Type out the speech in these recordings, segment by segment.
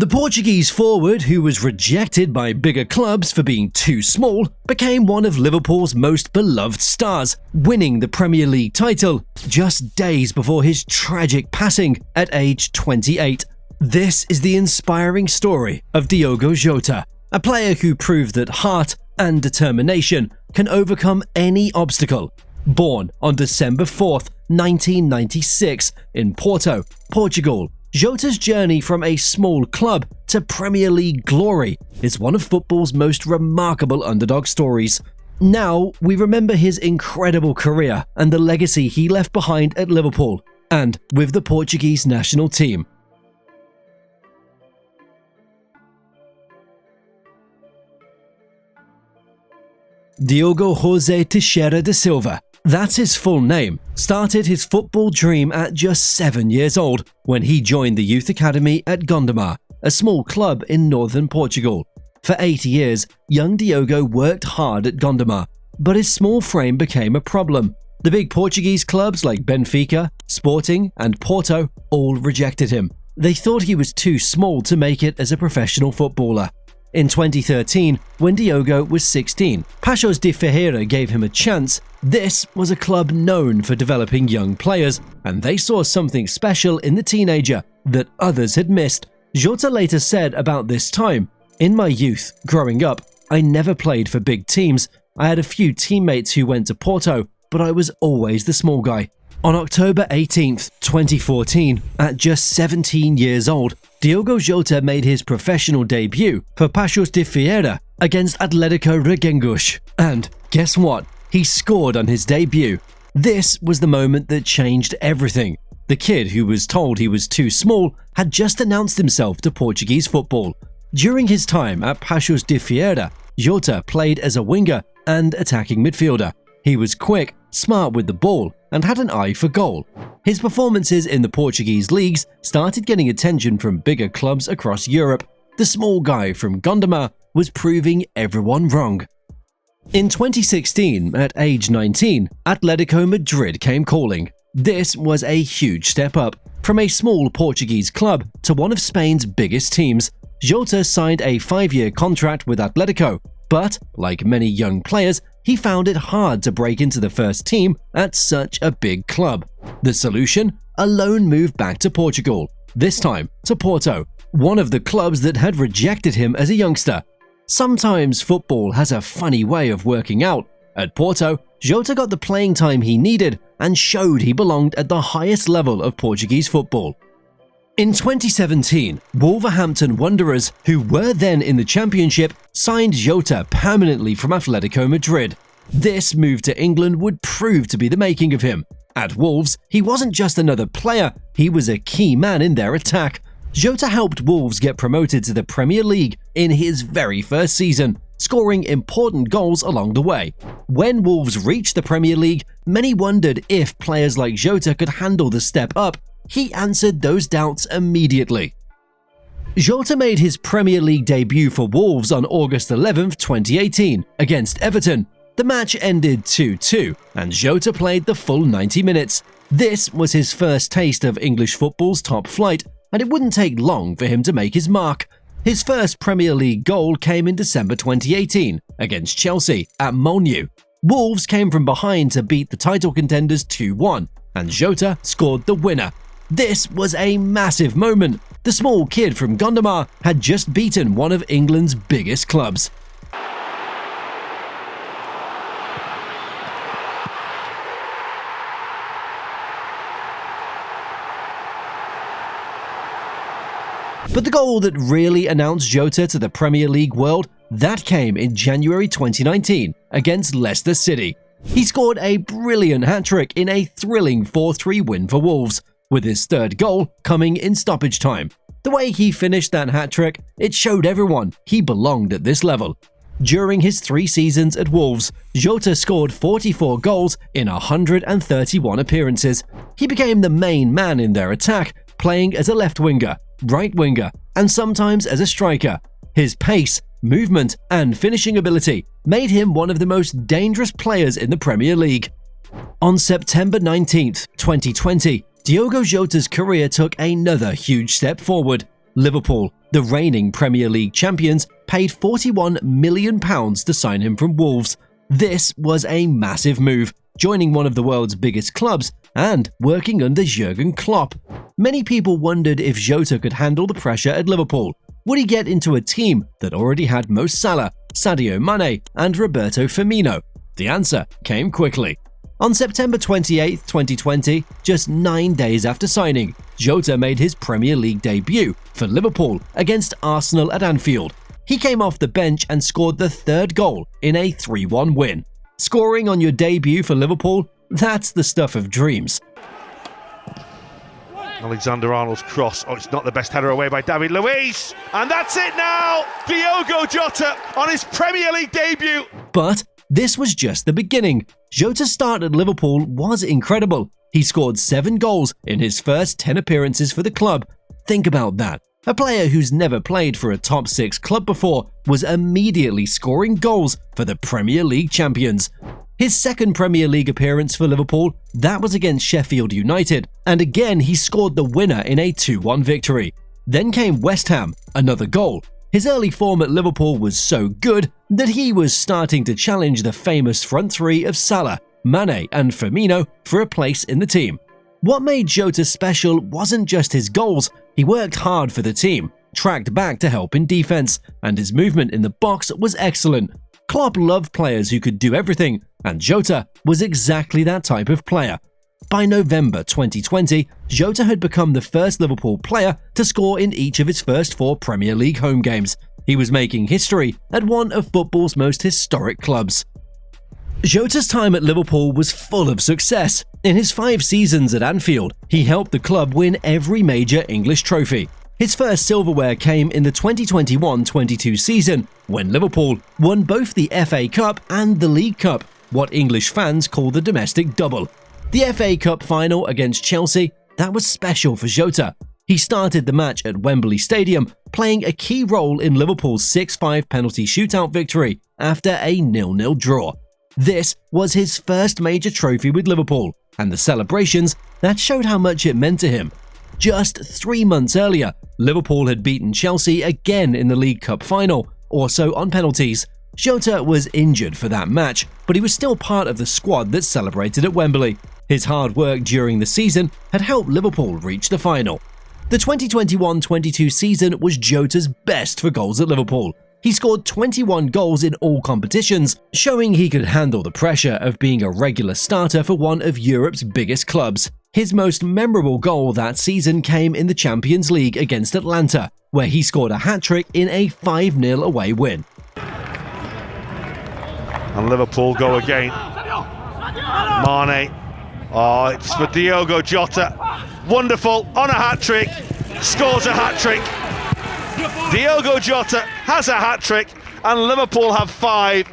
The Portuguese forward, who was rejected by bigger clubs for being too small, became one of Liverpool's most beloved stars, winning the Premier League title just days before his tragic passing at age 28. This is the inspiring story of Diogo Jota, a player who proved that heart and determination can overcome any obstacle. Born on December 4th, 1996 in Porto, Portugal, Jota's journey from a small club to Premier League glory is one of football's most remarkable underdog stories. Now, we remember his incredible career and the legacy he left behind at Liverpool and with the Portuguese national team. Diogo José Teixeira da Silva, that's his full name, started his football dream at just 7 years old when he joined the youth academy at Gondomar, a small club in northern Portugal. For 8 years, young Diogo worked hard at Gondomar, but his small frame became a problem. The big Portuguese clubs like Benfica, Sporting, and Porto all rejected him. They thought he was too small to make it as a professional footballer. In 2013, when Diogo was 16, Paços de Ferreira gave him a chance. This was a club known for developing young players, and they saw something special in the teenager that others had missed. Jota later said about this time, "In my youth, growing up, I never played for big teams. I had a few teammates who went to Porto, but I was always the small guy." On October 18th, 2014, at just 17 years old, Diogo Jota made his professional debut for Paços de Ferreira against Atlético Reguengos. And guess what? He scored on his debut. This was the moment that changed everything. The kid who was told he was too small had just announced himself to Portuguese football. During his time at Paços de Ferreira, Jota played as a winger and attacking midfielder. He was quick, smart with the ball, and had an eye for goal. His performances in the Portuguese leagues started getting attention from bigger clubs across Europe. The small guy from Gondomar was proving everyone wrong. In 2016, at age 19, Atletico Madrid came calling. This was a huge step up. From a small Portuguese club to one of Spain's biggest teams, Jota signed a 5-year contract with Atletico, but, like many young players, he found it hard to break into the first team at such a big club. The solution? A loan move back to Portugal, this time to Porto, one of the clubs that had rejected him as a youngster. Sometimes football has a funny way of working out. At Porto, Jota got the playing time he needed and showed he belonged at the highest level of Portuguese football. In 2017, Wolverhampton Wanderers, who were then in the Championship, signed Jota permanently from Atletico Madrid. This move to England would prove to be the making of him. At Wolves, he wasn't just another player, he was a key man in their attack. Jota helped Wolves get promoted to the Premier League in his very first season, scoring important goals along the way. When Wolves reached the Premier League, many wondered if players like Jota could handle the step up. He answered those doubts immediately. Jota made his Premier League debut for Wolves on August 11, 2018, against Everton. The match ended 2-2, and Jota played the full 90 minutes. This was his first taste of English football's top flight, and it wouldn't take long for him to make his mark. His first Premier League goal came in December 2018, against Chelsea at Molineux. Wolves came from behind to beat the title contenders 2-1, and Jota scored the winner. This was a massive moment. The small kid from Gondomar had just beaten one of England's biggest clubs. But the goal that really announced Jota to the Premier League world, that came in January 2019 against Leicester City. He scored a brilliant hat-trick in a thrilling 4-3 win for Wolves, with his third goal coming in stoppage time. The way he finished that hat-trick, it showed everyone he belonged at this level. During his 3 seasons at Wolves, Jota scored 44 goals in 131 appearances. He became the main man in their attack, playing as a left winger, right winger, and sometimes as a striker. His pace, movement, and finishing ability made him one of the most dangerous players in the Premier League. On September 19, 2020, Diogo Jota's career took another huge step forward. Liverpool, the reigning Premier League champions, paid £41 million to sign him from Wolves. This was a massive move, joining one of the world's biggest clubs and working under Jurgen Klopp. Many people wondered if Jota could handle the pressure at Liverpool. Would he get into a team that already had Mo Salah, Sadio Mane, and Roberto Firmino? The answer came quickly. On September 28, 2020, just 9 days after signing, Jota made his Premier League debut for Liverpool against Arsenal at Anfield. He came off the bench and scored the third goal in a 3-1 win. Scoring on your debut for Liverpool? That's the stuff of dreams. Alexander-Arnold's cross. Oh, it's not the best header away by David Luiz. And that's it now! Diogo Jota on his Premier League debut. But this was just the beginning. Jota's start at Liverpool was incredible. He scored 7 goals in his first 10 appearances for the club. Think about that. A player who's never played for a top 6 club before was immediately scoring goals for the Premier League champions. His second Premier League appearance for Liverpool, that was against Sheffield United, and again he scored the winner in a 2-1 victory. Then came West Ham, another goal. His early form at Liverpool was so good that he was starting to challenge the famous front three of Salah, Mane and Firmino for a place in the team. What made Jota special wasn't just his goals, he worked hard for the team, tracked back to help in defense, and his movement in the box was excellent. Klopp loved players who could do everything, and Jota was exactly that type of player. By November 2020, Jota had become the first Liverpool player to score in each of his first 4 Premier League home games. He was making history at one of football's most historic clubs. Jota's time at Liverpool was full of success. In his 5 seasons at Anfield, he helped the club win every major English trophy. His first silverware came in the 2021-22 season, when Liverpool won both the FA Cup and the League Cup, what English fans call the domestic double. The FA Cup final against Chelsea, that was special for Jota. He started the match at Wembley Stadium, playing a key role in Liverpool's 6-5 penalty shootout victory after a 0-0 draw. This was his first major trophy with Liverpool, and the celebrations, that showed how much it meant to him. Just 3 months earlier, Liverpool had beaten Chelsea again in the League Cup final, also on penalties. Jota was injured for that match, but he was still part of the squad that celebrated at Wembley. His hard work during the season had helped Liverpool reach the final. The 2021-22 season was Jota's best for goals at Liverpool. He scored 21 goals in all competitions, showing he could handle the pressure of being a regular starter for one of Europe's biggest clubs. His most memorable goal that season came in the Champions League against Atlanta, where he scored a hat-trick in a 5-0 away win. And Liverpool go again. Mane. Oh, it's for Diogo Jota. Wonderful, on a hat-trick, scores a hat-trick. Diogo Jota has a hat-trick, and Liverpool have 5.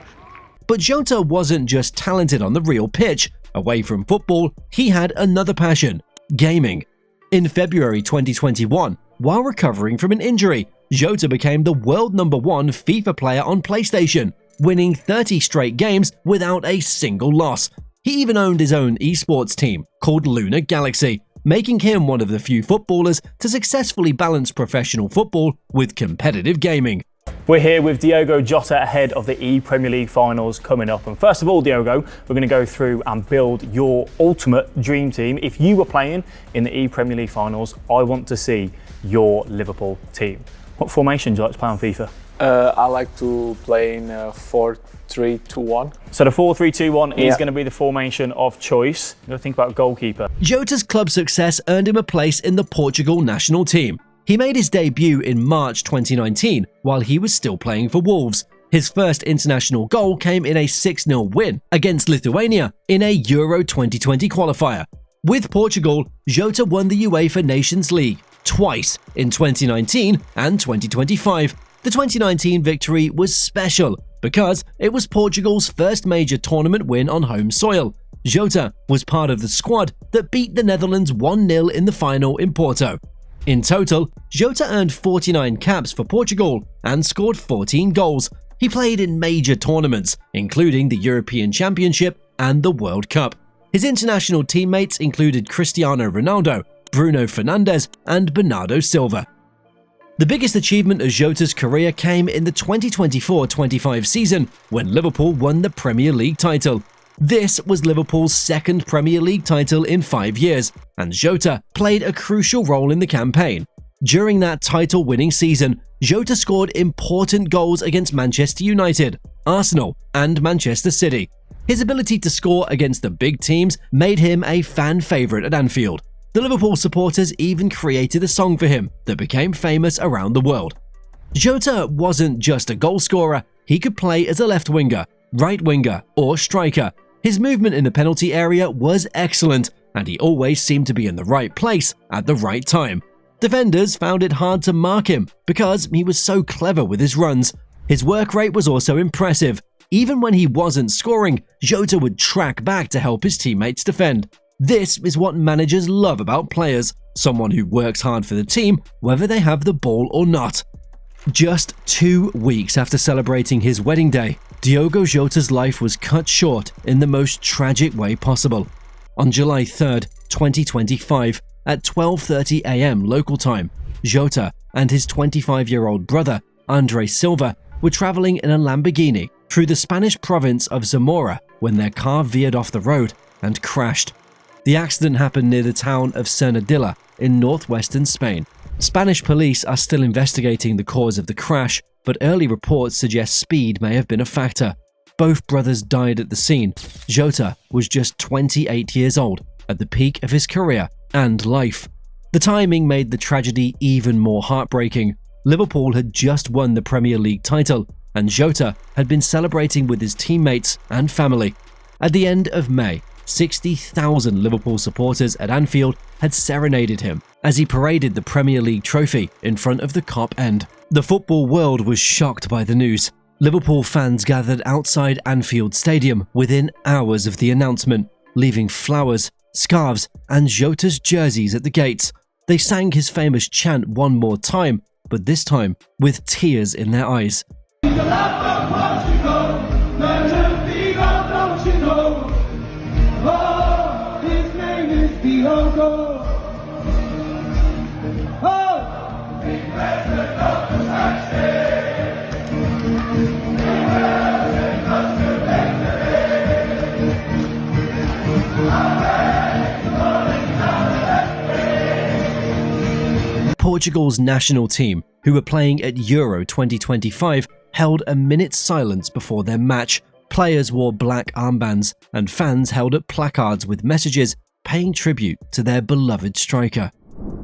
But Jota wasn't just talented on the real pitch. Away from football, he had another passion: gaming. In February 2021, while recovering from an injury, Jota became the world #1 FIFA player on PlayStation, winning 30 straight games without a single loss. He even owned his own esports team called Lunar Galaxy, making him one of the few footballers to successfully balance professional football with competitive gaming. We're here with Diogo Jota ahead of the E-Premier League finals coming up. And first of all, Diogo, we're going to go through and build your ultimate dream team. If you were playing in the E-Premier League finals, I want to see your Liverpool team. What formation do you like to play on FIFA? I like to play in 4-3-2-1. So the 4-3-2-1 is going to be the formation of choice. You've got to think about goalkeeper. Jota's club success earned him a place in the Portugal national team. He made his debut in March 2019 while he was still playing for Wolves. His first international goal came in a 6-0 win against Lithuania in a Euro 2020 qualifier. With Portugal, Jota won the UEFA Nations League twice in 2019 and 2025. The 2019 victory was special because it was Portugal's first major tournament win on home soil. Jota was part of the squad that beat the Netherlands 1-0 in the final in Porto. In total, Jota earned 49 caps for Portugal and scored 14 goals. He played in major tournaments, including the European Championship and the World Cup. His international teammates included Cristiano Ronaldo, Bruno Fernandes, and Bernardo Silva. The biggest achievement of Jota's career came in the 2024-25 season when Liverpool won the Premier League title. This was Liverpool's second Premier League title in 5 years, and Jota played a crucial role in the campaign. During that title-winning season, Jota scored important goals against Manchester United, Arsenal, and Manchester City. His ability to score against the big teams made him a fan favourite at Anfield. The Liverpool supporters even created a song for him that became famous around the world. Jota wasn't just a goal scorer, he could play as a left winger, right winger, or striker. His movement in the penalty area was excellent, and he always seemed to be in the right place at the right time. Defenders found it hard to mark him because he was so clever with his runs. His work rate was also impressive. Even when he wasn't scoring, Jota would track back to help his teammates defend. This is what managers love about players, someone who works hard for the team, whether they have the ball or not. Just 2 weeks after celebrating his wedding day, Diogo Jota's life was cut short in the most tragic way possible. On July 3, 2025, at 12:30 a.m. local time, Jota and his 25-year-old brother, Andre Silva, were traveling in a Lamborghini through the Spanish province of Zamora when their car veered off the road and crashed. The accident happened near the town of Cernadilla in northwestern Spain. Spanish police are still investigating the cause of the crash, but early reports suggest speed may have been a factor. Both brothers died at the scene. Jota was just 28 years old at the peak of his career and life. The timing made the tragedy even more heartbreaking. Liverpool had just won the Premier League title, and Jota had been celebrating with his teammates and family. At the end of May, 60,000 Liverpool supporters at Anfield had serenaded him as he paraded the Premier League trophy in front of the Kop end. The football world was shocked by the news. Liverpool fans gathered outside Anfield Stadium within hours of the announcement, leaving flowers, scarves, and Jota's jerseys at the gates. They sang his famous chant one more time, but this time with tears in their eyes. Portugal's national team, who were playing at Euro 2025, held a minute's silence before their match. Players wore black armbands, and fans held up placards with messages paying tribute to their beloved striker.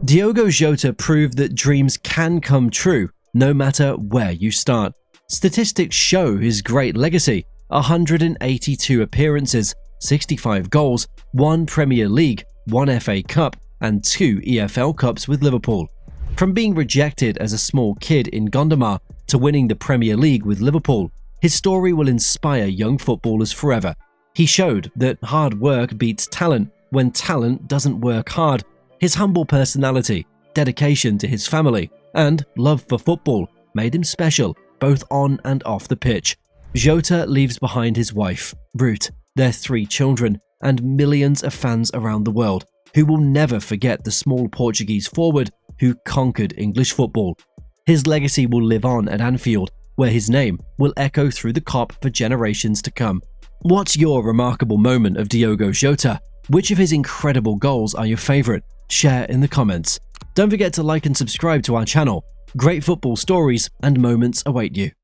Diogo Jota proved that dreams can come true no matter where you start. Statistics show his great legacy: 182 appearances, 65 goals, 1 Premier League, 1 FA Cup, and 2 EFL Cups with Liverpool. From being rejected as a small kid in Gondomar to winning the Premier League with Liverpool, his story will inspire young footballers forever. He showed that hard work beats talent when talent doesn't work hard. His humble personality, dedication to his family, and love for football made him special both on and off the pitch. Jota leaves behind his wife, Ruth, their 3 children, and millions of fans around the world who will never forget the small Portuguese forward who conquered English football. His legacy will live on at Anfield, where his name will echo through the Kop for generations to come. What's your remarkable moment of Diogo Jota? Which of his incredible goals are your favourite? Share in the comments. Don't forget to like and subscribe to our channel. Great football stories and moments await you.